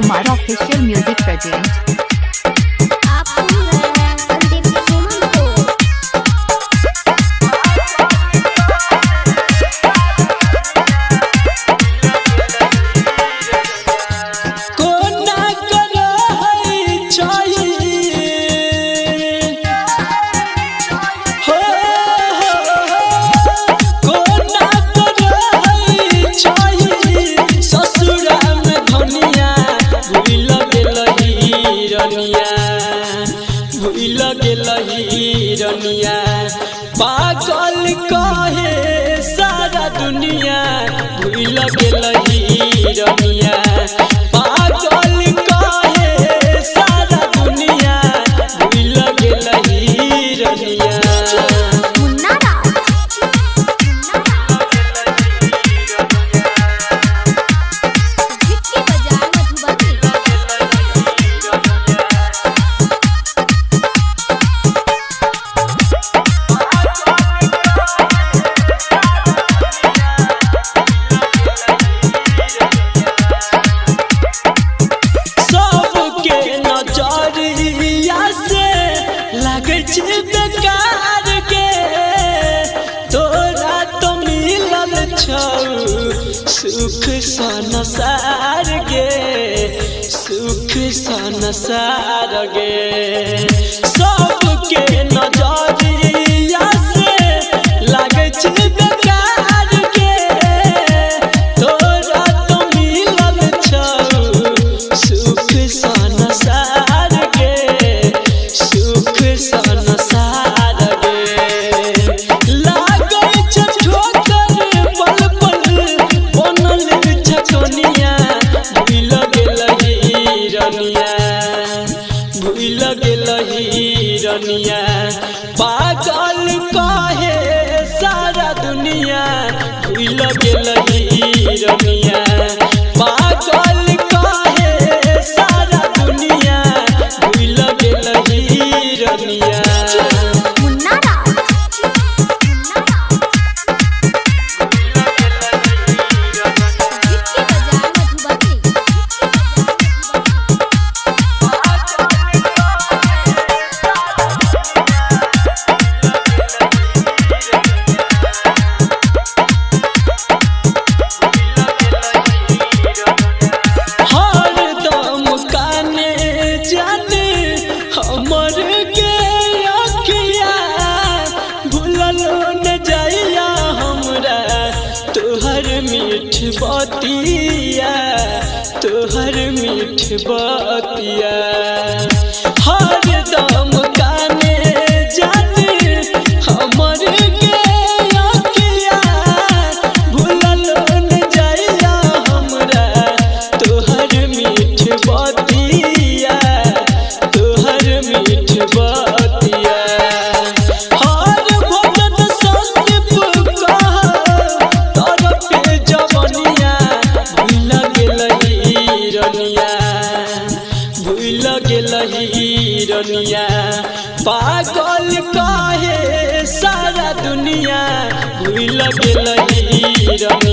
Kumar official music present. रनिया पागल कहे सारा दुनिया भूल गेलही रनिया पागल कहे सारा दुनिया भूल गेलही रनिया। बेकार के तोरा तो मिलल छौ सुख संसार गे सुख संसार गे सबके नजरिया से लागे छै बेकार के तोरा तो मिलल छौ सुख संसार गे सुख संसार गे लागे छै ठोकर पल पल बनल छकनिया भूल गेलही रनिया भूल गेलही रनिया पागल कहे सारा दुनिया भूल गेलही रनिया पागल कहे सारा दुनिया भूल गेलही रनिया। हमर के अखिया भूललो न जाइया हमरा तोहर मीठ बतिया तोहर मीठ बतिया हरदम काने जाने हमर के अखिया भूललो न जाइया हमरा तोहर मीठ बतिया मीठ बतिया हर भजन संदीप कह तर पे जवनिया भूल गेलही रनिया भूल गेलही रनिया पागल कहे सारा दुनिया भूल गेलही रनिया।